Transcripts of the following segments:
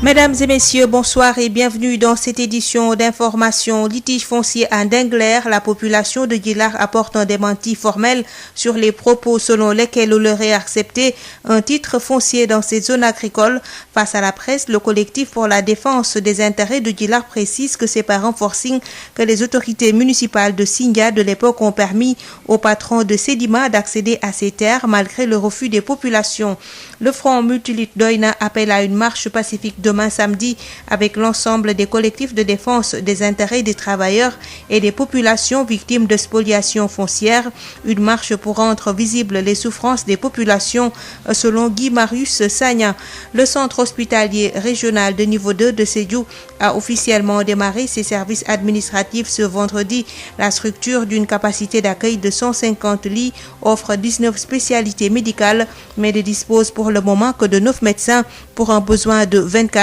Mesdames et messieurs, bonsoir et bienvenue dans cette édition d'information litige foncier à Ndingler. La population de Djillar apporte un démenti formel sur les propos selon lesquels on leur est accepté un titre foncier dans cette zone agricole. Face à la presse, le collectif pour la défense des intérêts de Djillar précise que c'est par un forcing que les autorités municipales de Sindia de l'époque ont permis aux patrons de Sedima d'accéder à ces terres malgré le refus des populations. Le Front Multilite Doina appelle à une marche pacifique demain samedi avec l'ensemble des collectifs de défense des intérêts des travailleurs et des populations victimes de spoliation foncière. Une marche pour rendre visibles les souffrances des populations selon Guy Marius Sagna. Le centre hospitalier régional de niveau 2 de Sédhiou a officiellement démarré ses services administratifs ce vendredi. La structure d'une capacité d'accueil de 150 lits offre 19 spécialités médicales mais ne dispose pour le moment que de 9 médecins pour un besoin de 24.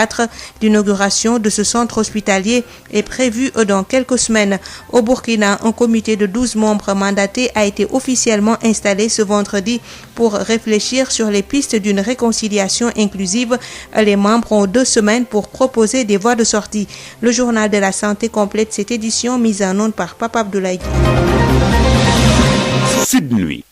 L'inauguration de ce centre hospitalier est prévue dans quelques semaines. Au Burkina, un comité de 12 membres mandatés a été officiellement installé ce vendredi pour réfléchir sur les pistes d'une réconciliation inclusive. Les membres ont 2 semaines pour proposer des voies de sortie. Le journal de la santé complète cette édition mise en onde par Papa Abdoulaye. Sud Nuit.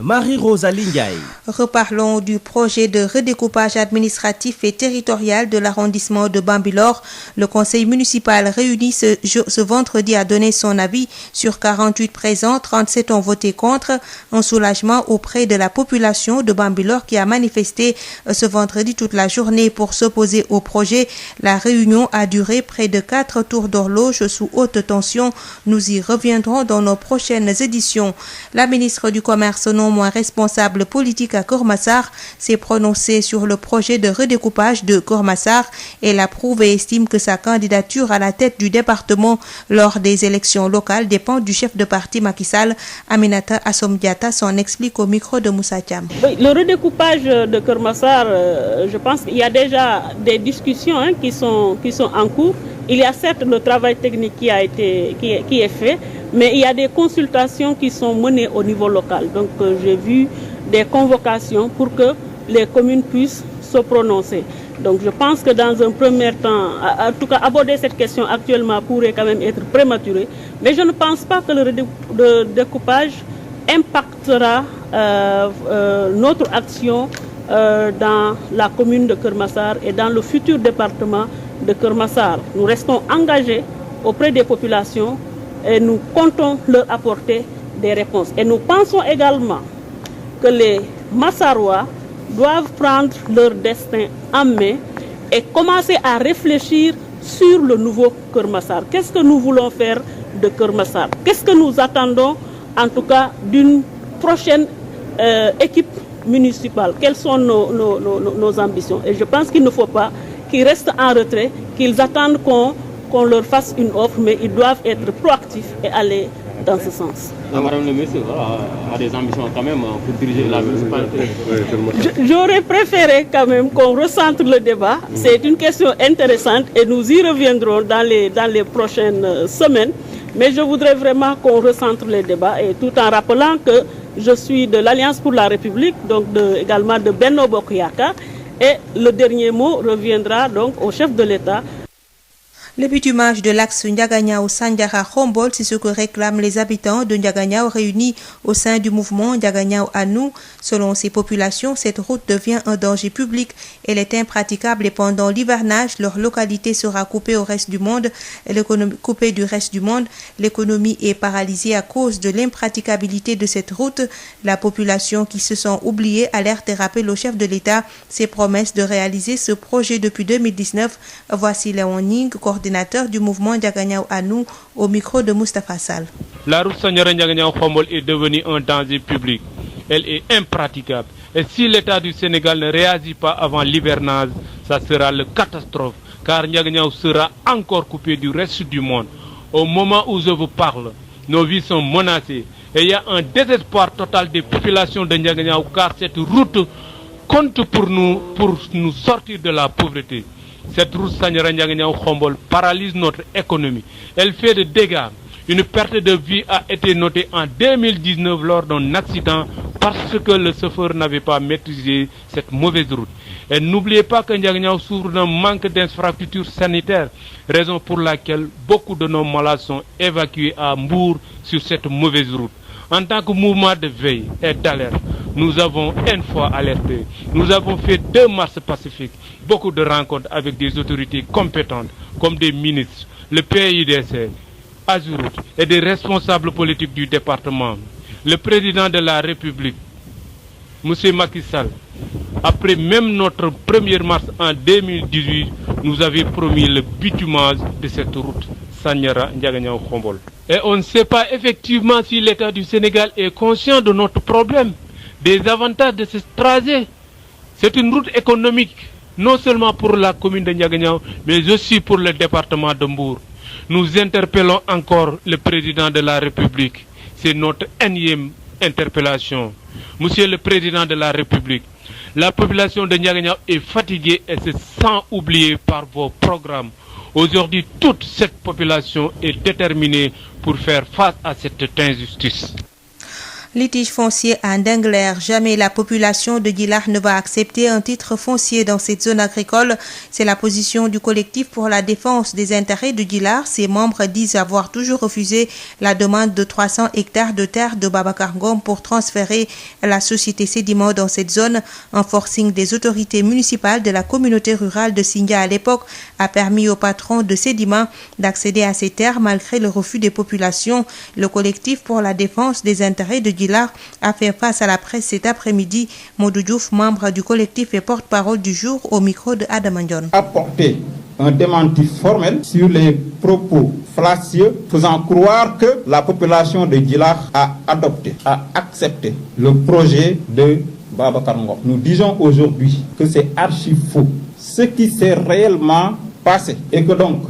Marie-Rosalie Ndiaye. Reparlons du projet de redécoupage administratif et territorial de l'arrondissement de Bambilor. Le conseil municipal réuni ce vendredi a donné son avis sur 48 présents, 37 ont voté contre. Un soulagement auprès de la population de Bambilor qui a manifesté ce vendredi toute la journée pour s'opposer au projet. La réunion a duré près de 4 tours d'horloge sous haute tension. Nous y reviendrons dans nos prochaines éditions. La ministre du Commerce, non moins responsable politique à Keur-Massar, s'est prononcée sur le projet de redécoupage de Keur-Massar. Elle approuve et estime que sa candidature à la tête du département lors des élections locales dépend du chef de parti Macky Sall. Aminata Assom Diatta s'en explique au micro de Moussa Thiam. Oui, le redécoupage de Keur-Massar, je pense qu'il y a déjà des discussions qui sont en cours. Il y a certes le travail technique qui est fait, mais il y a des consultations qui sont menées au niveau local. Donc j'ai vu des convocations pour que les communes puissent se prononcer. Donc je pense que dans un premier temps, en tout cas aborder cette question actuellement pourrait quand même être prématuré. Mais je ne pense pas que le découpage impactera notre action dans la commune de Keur-Massar et dans le futur département de Keur-Massar. Nous restons engagés auprès des populations et nous comptons leur apporter des réponses. Et nous pensons également que les Massarois doivent prendre leur destin en main et commencer à réfléchir sur le nouveau Keur-Massar. Qu'est-ce que nous voulons faire de Keur-Massar? Qu'est-ce que nous attendons en tout cas d'une prochaine équipe municipale? Quelles sont nos ambitions? Et je pense qu'il ne faut pas qu'ils restent en retrait, qu'ils attendent qu'on leur fasse une offre, mais ils doivent être proactifs et aller dans ce sens. Madame le ministre a des ambitions quand même pour diriger la municipalité. J'aurais préféré quand même qu'on recentre le débat. C'est une question intéressante et nous y reviendrons dans les prochaines semaines. Mais je voudrais vraiment qu'on recentre les débats et tout en rappelant que je suis de l'Alliance pour la République, donc également de Benno Bokk Yakaar. Et le dernier mot reviendra donc au chef de l'État. Le bitumage de l'axe Ndiaganyao-Sandiara-Khombol, c'est ce que réclament les habitants de Ndiaganyao réunis au sein du mouvement Ndiaganyao à nous. Selon ces populations, cette route devient un danger public. Elle est impraticable et pendant l'hivernage, leur localité sera coupée au reste du monde. Coupée du reste du monde, l'économie est paralysée à cause de l'impraticabilité de cette route. La population qui se sent oubliée alerte et rappelle au chef de l'État ses promesses de réaliser ce projet depuis 2019. Voici Léon Ning, coordinateur du mouvement Ndiaganyao à nous, au micro de Moustapha Sall. La route Sandiara-Ndiaganyao-Khombol est devenue un danger public. Elle est impraticable. Et si l'État du Sénégal ne réagit pas avant l'hivernage, ça sera la catastrophe, car Ndiaganyao sera encore coupé du reste du monde. Au moment où je vous parle, nos vies sont menacées. Et il y a un désespoir total des populations de Ndiaganyao, car cette route compte pour nous sortir de la pauvreté. Cette route Sandiara-Ndiaganyao-Khombol paralyse notre économie. Elle fait des dégâts. Une perte de vie a été notée en 2019 lors d'un accident parce que le chauffeur n'avait pas maîtrisé cette mauvaise route. Et n'oubliez pas que Ndiaganiao souffre d'un manque d'infrastructures sanitaires, raison pour laquelle beaucoup de nos malades sont évacués à Mbour sur cette mauvaise route. En tant que mouvement de veille et d'alerte, nous avons une fois alerté. Nous avons fait 2 marches pacifiques, beaucoup de rencontres avec des autorités compétentes, comme des ministres, le PAIDC, Azuroute et des responsables politiques du département. Le président de la République, M. Macky Sall, après même notre première marche en 2018, nous avait promis le bitumage de cette route. Et on ne sait pas effectivement si l'État du Sénégal est conscient de notre problème, des avantages de ce trajet. C'est une route économique, non seulement pour la commune de Ndiaganiao, mais aussi pour le département de Mbour. Nous interpellons encore le président de la République. C'est notre énième interpellation. Monsieur le président de la République, la population de Ndiaganiao est fatiguée et se sent oubliée par vos programmes. Aujourd'hui, toute cette population est déterminée pour faire face à cette injustice. Litige foncier à Ndingler. Jamais la population de Djilakh ne va accepter un titre foncier dans cette zone agricole. C'est la position du collectif pour la défense des intérêts de Djilakh. Ses membres disent avoir toujours refusé la demande de 300 hectares de terre de Babacar Ngom pour transférer la société Sédiment dans cette zone. Un forcing des autorités municipales de la communauté rurale de Sindia à l'époque a permis aux patrons de Sédiment d'accéder à ces terres malgré le refus des populations. Le collectif pour la défense des intérêts de Djilakh a fait face à la presse cet après-midi. Modou Diouf, membre du collectif et porte-parole du jour, au micro de Adam Ndion. Apporter un démenti formel sur les propos fallacieux faisant croire que la population de Djilakh a adopté, a accepté le projet de Babacar Ngom. Nous disons aujourd'hui que c'est archi faux. Ce qui s'est réellement passé et que donc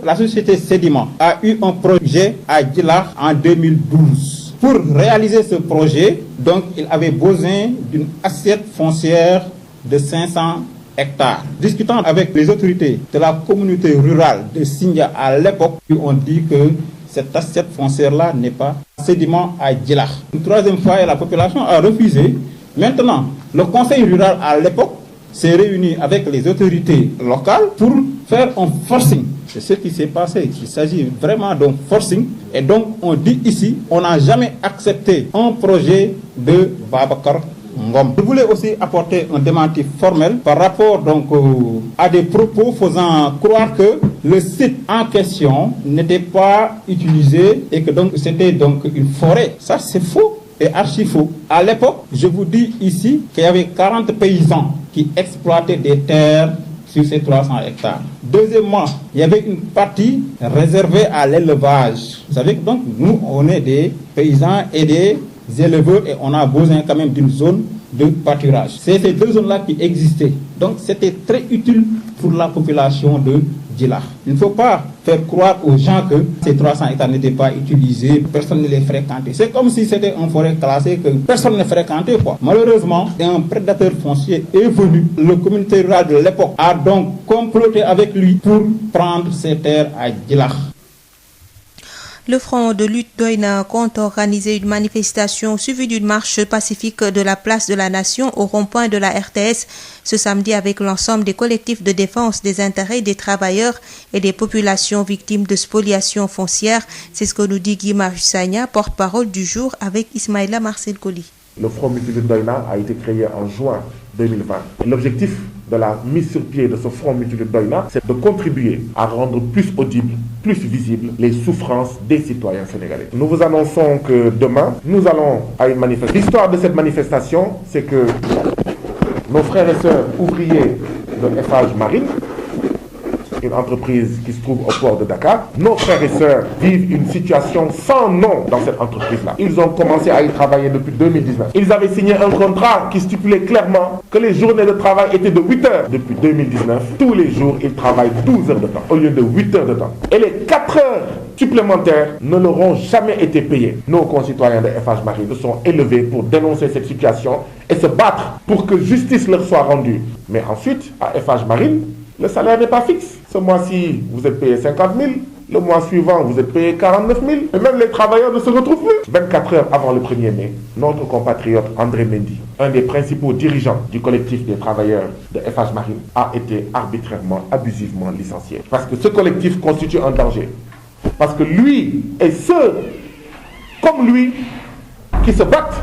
la société Sédiment a eu un projet à Djilakh en 2012. Pour réaliser ce projet, donc, il avait besoin d'une assiette foncière de 500 hectares. Discutant avec les autorités de la communauté rurale de Sindia à l'époque, on dit que cette assiette foncière-là n'est pas Sédiment à Djilakh. Une troisième fois, la population a refusé. Maintenant, le conseil rural à l'époque s'est réuni avec les autorités locales pour faire un forcing. C'est ce qui s'est passé. Il s'agit vraiment d'un forcing. Et donc, on dit ici, on n'a jamais accepté un projet de Babacar Ngom. Je voulais aussi apporter un démenti formel par rapport donc à des propos faisant croire que le site en question n'était pas utilisé et que donc c'était donc une forêt. Ça, c'est faux et archi faux. À l'époque, je vous dis ici qu'il y avait 40 paysans qui exploitaient des terres sur ces 300 hectares. Deuxièmement, il y avait une partie réservée à l'élevage. Vous savez que donc nous, on est des paysans et des éleveurs et on a besoin quand même d'une zone de pâturage. C'est ces deux zones-là qui existaient. Donc c'était très utile pour la population de Djilakh. Il ne faut pas faire croire aux gens que ces 300 hectares n'étaient pas utilisés, personne ne les fréquentait. C'est comme si c'était une forêt classée que personne ne fréquentait, quoi. Malheureusement, un prédateur foncier est venu. Le communauté rural de l'époque a donc comploté avec lui pour prendre ces terres à Djilakh. Le Front de lutte Doïna compte organiser une manifestation suivie d'une marche pacifique de la place de la Nation au rond-point de la RTS ce samedi avec l'ensemble des collectifs de défense des intérêts des travailleurs et des populations victimes de spoliation foncière. C'est ce que nous dit Guy Marussagna, porte-parole du jour, avec Ismaïla Marcel Koli. Le Front multilutte Doïna a été créé en juin 2020. L'objectif de la mise sur pied de ce Front multilutte Doïna, c'est de contribuer à rendre plus audibles, plus visibles les souffrances des citoyens sénégalais. Nous vous annonçons que demain, nous allons à une manifestation. L'histoire de cette manifestation, c'est que nos frères et sœurs ouvriers de Eiffage Marine, une entreprise qui se trouve au port de Dakar. Nos frères et sœurs vivent une situation sans nom dans cette entreprise-là. Ils ont commencé à y travailler depuis 2019. Ils avaient signé un contrat qui stipulait clairement que les journées de travail étaient de 8 heures. Depuis 2019, tous les jours, ils travaillent 12 heures de temps au lieu de 8 heures de temps. Et les 4 heures supplémentaires ne leur ont jamais été payées. Nos concitoyens de Eiffage Marine se sont élevés pour dénoncer cette situation et se battre pour que justice leur soit rendue. Mais ensuite, à Eiffage Marine, le salaire n'est pas fixe. Ce mois-ci, vous êtes payé 50 000. Le mois suivant, vous êtes payé 49 000. Et même les travailleurs ne se retrouvent plus. 24 heures avant le 1er mai, notre compatriote André Mendy, un des principaux dirigeants du collectif des travailleurs de FH Marine, a été arbitrairement, abusivement licencié. Parce que ce collectif constitue un danger. Parce que lui et ceux comme lui qui se battent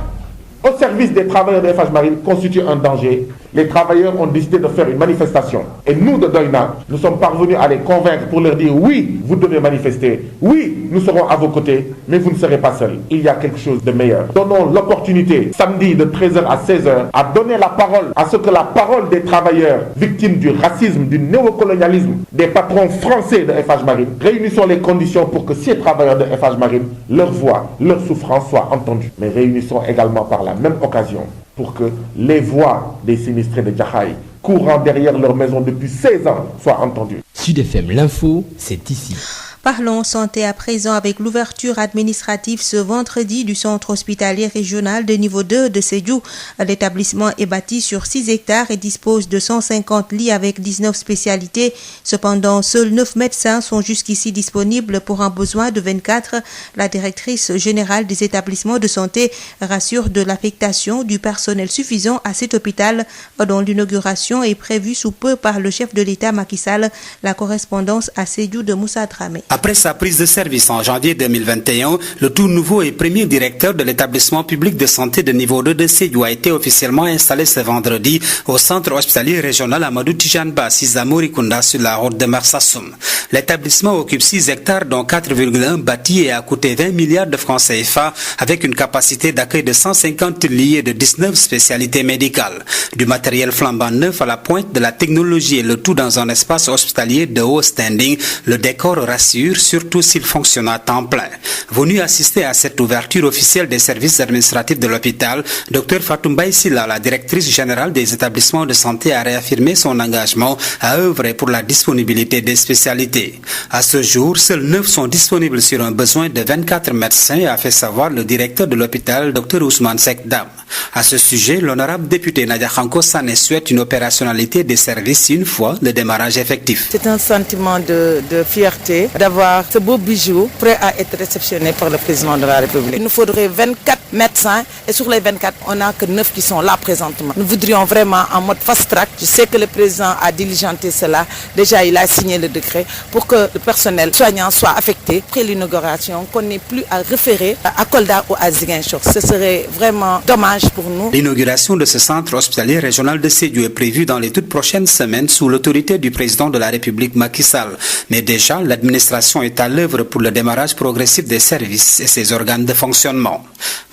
au service des travailleurs de FH Marine constituent un danger. Les travailleurs ont décidé de faire une manifestation. Et nous, de Doïna, nous sommes parvenus à les convaincre pour leur dire oui, vous devez manifester. Oui, nous serons à vos côtés, mais vous ne serez pas seuls. Il y a quelque chose de meilleur. Donnons l'opportunité, samedi de 13h à 16h, à donner la parole à ce que la parole des travailleurs victimes du racisme, du néocolonialisme, des patrons français de FH Marine. Réunissons les conditions pour que ces travailleurs de FH Marine, leur voix, leur souffrance soient entendues. Mais réunissons également par la même occasion pour que les voix des sinistrés de Jaxaay, courant derrière leur maison depuis 16 ans, soient entendues. Sud FM, l'info, c'est ici. Parlons santé à présent avec l'ouverture administrative ce vendredi du centre hospitalier régional de niveau 2 de Sédhiou. L'établissement est bâti sur 6 hectares et dispose de 150 lits avec 19 spécialités. Cependant, seuls 9 médecins sont jusqu'ici disponibles pour un besoin de 24. La directrice générale des établissements de santé rassure de l'affectation du personnel suffisant à cet hôpital dont l'inauguration est prévue sous peu par le chef de l'État Macky Sall. La correspondance à Sédhiou de Moussa Dramé. Après sa prise de service en janvier 2021, le tout nouveau et premier directeur de l'établissement public de santé de niveau 2 de Sédhiou a été officiellement installé ce vendredi au centre hospitalier régional Amadou Tidiane Ba, Sizamourikunda, sur la route de Marsassoum. L'établissement occupe 6 hectares dont 4,1 bâtis et a coûté 20 milliards de francs CFA avec une capacité d'accueil de 150 lits et de 19 spécialités médicales. Du matériel flambant neuf à la pointe de la technologie et le tout dans un espace hospitalier de haut standing, le décor rassure, surtout s'il fonctionne à temps plein. Venu assister à cette ouverture officielle des services administratifs de l'hôpital, Dr Fatoumbaye Silla, la directrice générale des établissements de santé, a réaffirmé son engagement à œuvrer pour la disponibilité des spécialités. À ce jour, seuls 9 sont disponibles sur un besoin de 24 médecins, a fait savoir le directeur de l'hôpital, Dr Ousmane Seck Dam. À ce sujet, l'honorable député Nadia Khanko Sané souhaite une opérationnalité des services une fois le démarrage effectif. C'est un sentiment de fierté d'avoir ce beau bijou prêt à être réceptionné par le président de la République. Il nous faudrait 24 médecins et sur les 24, on n'a que 9 qui sont là présentement. Nous voudrions vraiment en mode fast track. Je sais que le président a diligenté cela. Déjà, il a signé le décret pour que le personnel soignant soit affecté après l'inauguration, qu'on n'ait plus à référer à Kolda ou à Ziguinchor. Ce serait vraiment dommage pour nous. L'inauguration de ce centre hospitalier régional de Sédhiou est prévue dans les toutes prochaines semaines sous l'autorité du président de la République Macky Sall. Mais déjà, l'administration est à l'œuvre pour le démarrage progressif des services et ses organes de fonctionnement.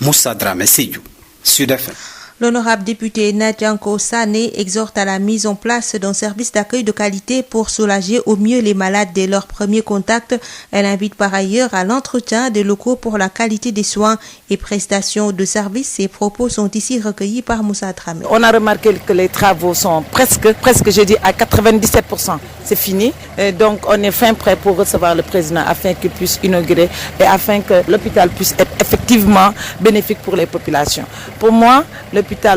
Moussa Dramé, Sédhiou, Sud FM. L'honorable député Nadjanko Sané exhorte à la mise en place d'un service d'accueil de qualité pour soulager au mieux les malades dès leur premier contact. Elle invite par ailleurs à l'entretien des locaux pour la qualité des soins et prestations de services. Ces propos sont ici recueillis par Moussa Dramé. On a remarqué que les travaux sont presque je dis à 97%. C'est fini. Et donc on est fin prêt pour recevoir le président afin qu'il puisse inaugurer et afin que l'hôpital puisse être effectivement bénéfique pour les populations. Pour moi,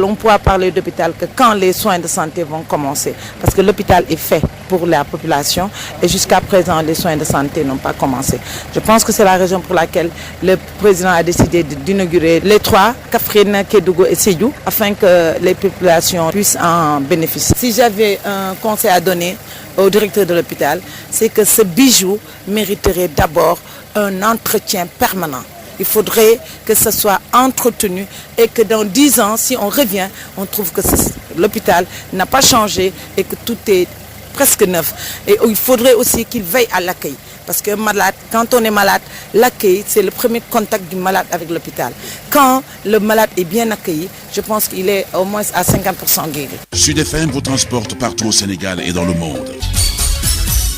on pourra parler d'hôpital que quand les soins de santé vont commencer. Parce que l'hôpital est fait pour la population et jusqu'à présent, les soins de santé n'ont pas commencé. Je pense que c'est la raison pour laquelle le président a décidé d'inaugurer les 3, Kaffrine, Kédougou et Sédhiou, afin que les populations puissent en bénéficier. Si j'avais un conseil à donner au directeur de l'hôpital, c'est que ce bijou mériterait d'abord un entretien permanent. Il faudrait que ce soit entretenu et que dans 10 ans, si on revient, on trouve que l'hôpital n'a pas changé et que tout est presque neuf. Et il faudrait aussi qu'il veille à l'accueil. Parce que malade, quand on est malade, l'accueil, c'est le premier contact du malade avec l'hôpital. Quand le malade est bien accueilli, je pense qu'il est au moins à 50% guéri. Sud FM vous transporte partout au Sénégal et dans le monde.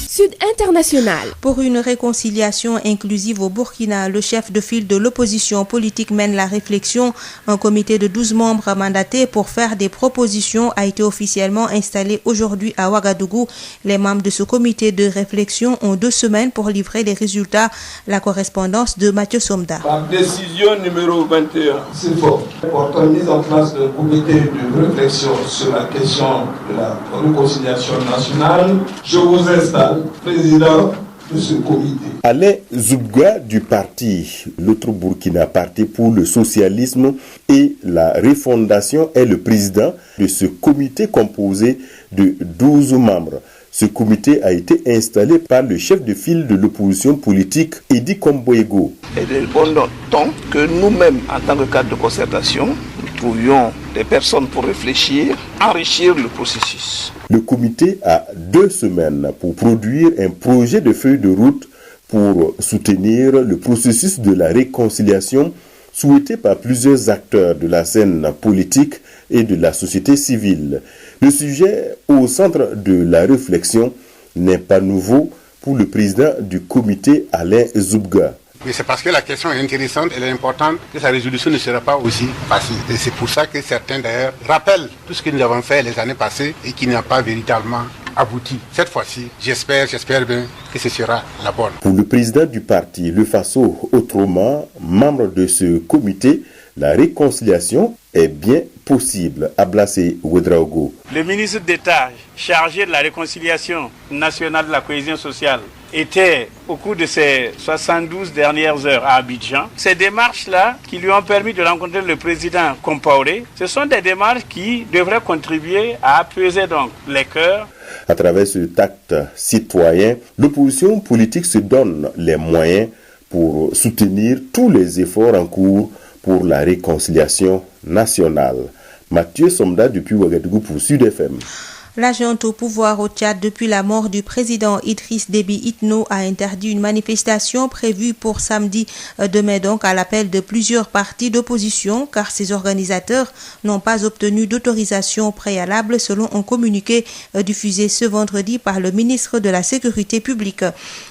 Sud International. Pour une réconciliation inclusive au Burkina, le chef de file de l'opposition politique mène la réflexion. Un comité de 12 membres mandaté pour faire des propositions a été officiellement installé aujourd'hui à Ouagadougou. Les membres de ce comité de réflexion ont 2 semaines pour livrer les résultats. La correspondance de Mathieu Somda. La décision numéro 21. C'est fort. Pour la mise en place d'un comité de réflexion sur la question de la réconciliation nationale, je vous installe président de ce comité. Alain Zoubga du parti L'autre Burkina, Parti pour le socialisme et la refondation, est le président de ce comité composé de 12 membres. Ce comité a été installé par le chef de file de l'opposition politique, Edi Komboego. Et de bon temps que nous-mêmes, en tant que cadre de concertation, nous trouvions des personnes pour réfléchir, enrichir le processus. Le comité a 2 semaines pour produire un projet de feuille de route pour soutenir le processus de la réconciliation souhaité par plusieurs acteurs de la scène politique et de la société civile. Le sujet au centre de la réflexion n'est pas nouveau pour le président du comité, Alain Zoubga. Oui, c'est parce que la question est intéressante, elle est importante, que sa résolution ne sera pas aussi facile. Et c'est pour ça que certains d'ailleurs rappellent tout ce que nous avons fait les années passées et qui n'a pas véritablement abouti. Cette fois-ci, j'espère bien que ce sera la bonne. Pour le président du parti, Le Faso Autrement, membre de ce comité, la réconciliation est bien possible. Ablassé Ouedraogo. Le ministre d'État chargé de la réconciliation nationale de la cohésion sociale était au cours de ces 72 dernières heures à Abidjan. Ces démarches-là qui lui ont permis de rencontrer le président Compaoré, ce sont des démarches qui devraient contribuer à apaiser donc les cœurs. À travers cet acte citoyen, l'opposition politique se donne les moyens pour soutenir tous les efforts en cours pour la réconciliation nationale. Mathieu Somda depuis Ouagadougou pour Sud FM. La junte au pouvoir au Tchad depuis la mort du président Idriss Déby Itno a interdit une manifestation prévue pour samedi demain donc à l'appel de plusieurs partis d'opposition car ses organisateurs n'ont pas obtenu d'autorisation préalable selon un communiqué diffusé ce vendredi par le ministre de la Sécurité publique.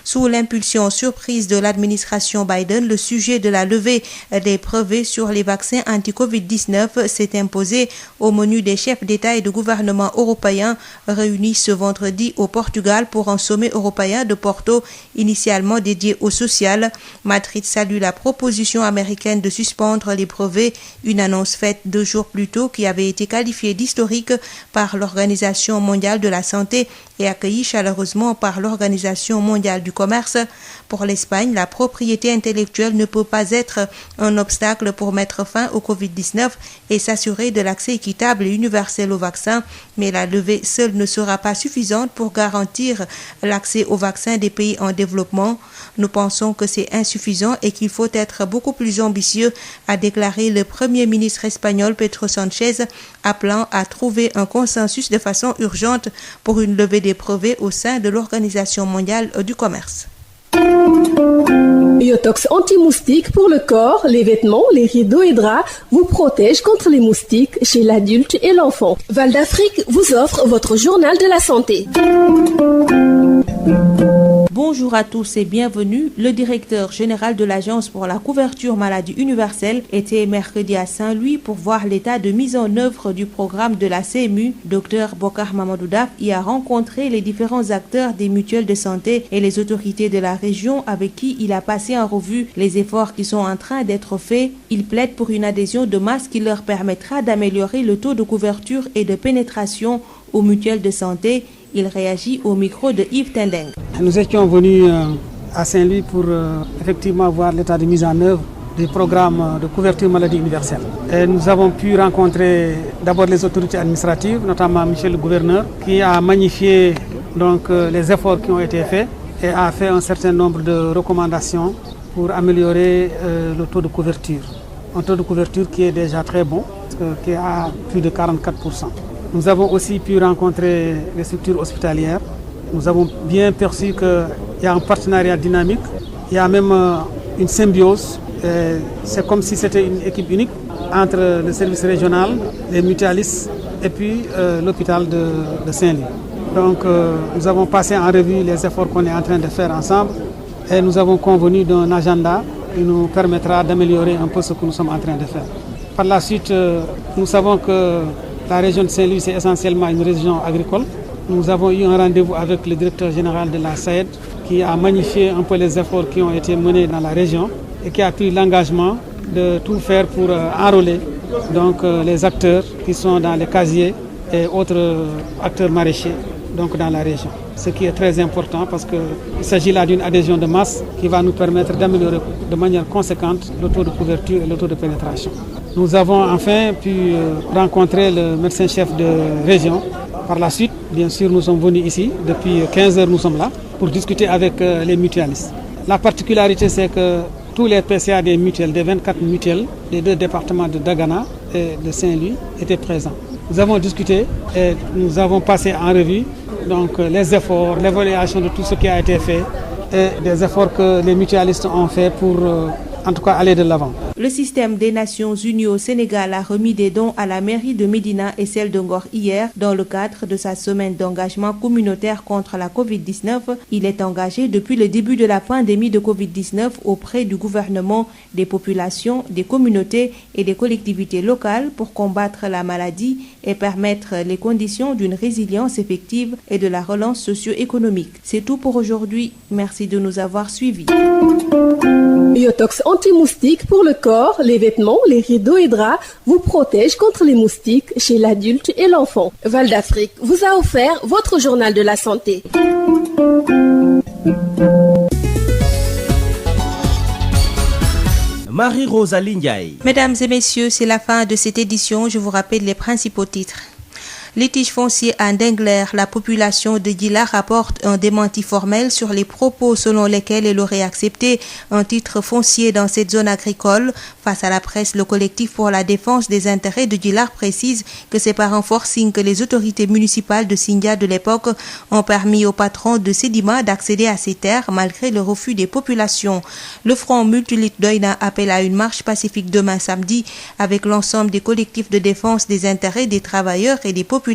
Sous l'impulsion surprise de l'administration Biden, le sujet de la levée des brevets sur les vaccins anti-Covid-19 s'est imposé au menu des chefs d'État et de gouvernement européens réunis ce vendredi au Portugal pour un sommet européen de Porto initialement dédié au social. Madrid salue la proposition américaine de suspendre les brevets, une annonce faite 2 jours plus tôt qui avait été qualifiée d'historique par l'Organisation mondiale de la santé et accueillie chaleureusement par l'Organisation mondiale du commerce. Pour l'Espagne, la propriété intellectuelle ne peut pas être un obstacle pour mettre fin au Covid-19 et s'assurer de l'accès équitable et universel au vaccin, mais la levée seule ne sera pas suffisante pour garantir l'accès au vaccin des pays en développement. Nous pensons que c'est insuffisant et qu'il faut être beaucoup plus ambitieux, a déclaré le Premier ministre espagnol Pedro Sánchez, appelant à trouver un consensus de façon urgente pour une levée des brevets au sein de l'Organisation mondiale du commerce. Yotox anti-moustique pour le corps, les vêtements, les rideaux et draps vous protège contre les moustiques chez l'adulte et l'enfant. Val d'Afrique vous offre votre journal de la santé. Bonjour à tous et bienvenue. Le directeur général de l'Agence pour la couverture maladie universelle était mercredi à Saint-Louis pour voir l'état de mise en œuvre du programme de la CMU. Dr Bokar Mamadou Daf y a rencontré les différents acteurs des mutuelles de santé et les autorités de la région avec qui il a passé en revue les efforts qui sont en train d'être faits. Il plaide pour une adhésion de masse qui leur permettra d'améliorer le taux de couverture et de pénétration aux mutuelles de santé. Il réagit au micro de Yves Tendeng. Nous étions venus à Saint-Louis pour effectivement voir l'état de mise en œuvre du programme de couverture maladie universelle. Et nous avons pu rencontrer d'abord les autorités administratives, notamment Michel le gouverneur, qui a magnifié donc, les efforts qui ont été faits et a fait un certain nombre de recommandations pour améliorer le taux de couverture. Un taux de couverture qui est déjà très bon, qui est à plus de 44%. Nous avons aussi pu rencontrer les structures hospitalières. Nous avons bien perçu qu'il y a un partenariat dynamique, il y a même une symbiose. C'est comme si c'était une équipe unique entre le service régional, les mutualistes et puis l'hôpital de Saint-Louis. Donc nous avons passé en revue les efforts qu'on est en train de faire ensemble et nous avons convenu d'un agenda qui nous permettra d'améliorer un peu ce que nous sommes en train de faire. Par la suite, nous savons que la région de Saint-Louis, c'est essentiellement une région agricole. Nous avons eu un rendez-vous avec le directeur général de la SAED qui a magnifié un peu les efforts qui ont été menés dans la région et qui a pris l'engagement de tout faire pour enrôler donc, les acteurs qui sont dans les casiers et autres acteurs maraîchers donc dans la région. Ce qui est très important parce qu'il s'agit là d'une adhésion de masse qui va nous permettre d'améliorer de manière conséquente le taux de couverture et le taux de pénétration. Nous avons enfin pu rencontrer le médecin-chef de région. Par la suite, bien sûr, nous sommes venus ici. Depuis 15 heures, nous sommes là pour discuter avec les mutualistes. La particularité, c'est que tous les PCA des mutuelles, des 24 mutuelles, des 2 départements de Dagana et de Saint-Louis étaient présents. Nous avons discuté et nous avons passé en revue donc, les efforts, l'évaluation de tout ce qui a été fait et des efforts que les mutualistes ont fait pour en tout cas aller de l'avant. Le système des Nations Unies au Sénégal a remis des dons à la mairie de Médina et celle de Ngor hier dans le cadre de sa semaine d'engagement communautaire contre la Covid-19. Il est engagé depuis le début de la pandémie de Covid-19 auprès du gouvernement, des populations, des communautés et des collectivités locales pour combattre la maladie et permettre les conditions d'une résilience effective et de la relance socio-économique. C'est tout pour aujourd'hui. Merci de nous avoir suivis. Biotox anti-moustique pour le corps, les vêtements, les rideaux et draps vous protège contre les moustiques chez l'adulte et l'enfant. Val d'Afrique vous a offert votre journal de la santé. Marie-Rosalie Ndiaye. Mesdames et messieurs, c'est la fin de cette édition. Je vous rappelle les principaux titres. Litige foncier à Ndingler, la population de Djila rapporte un démenti formel sur les propos selon lesquels elle aurait accepté un titre foncier dans cette zone agricole. Face à la presse, le collectif pour la défense des intérêts de Djila précise que c'est par un forcing que les autorités municipales de Sindia de l'époque ont permis aux patrons de Sedima d'accéder à ces terres malgré le refus des populations. Le Front Multilite Doïna appelle à une marche pacifique demain samedi avec l'ensemble des collectifs de défense des intérêts des travailleurs et des populations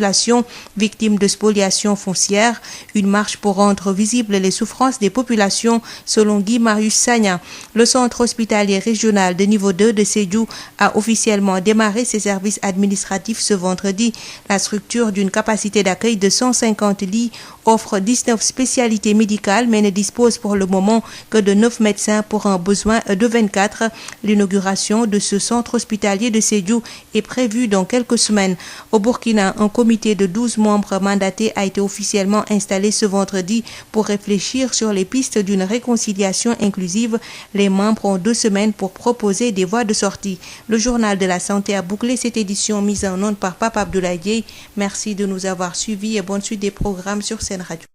victimes de spoliation foncière, une marche pour rendre visibles les souffrances des populations selon Guy Marius Sagna. Le centre hospitalier régional de niveau 2 de Sédhiou a officiellement démarré ses services administratifs ce vendredi. La structure d'une capacité d'accueil de 150 lits offre 19 spécialités médicales mais ne dispose pour le moment que de 9 médecins pour un besoin de 24. L'inauguration de ce centre hospitalier de Sédhiou est prévue dans quelques semaines. Au Burkina, un comité de 12 membres mandatés a été officiellement installé ce vendredi pour réfléchir sur les pistes d'une réconciliation inclusive. Les membres ont 2 semaines pour proposer des voies de sortie. Le journal de la santé a bouclé cette édition mise en onde par Papa Abdoulaye Dieye. Merci de nous avoir suivis et bonne suite des programmes sur Sen Radio.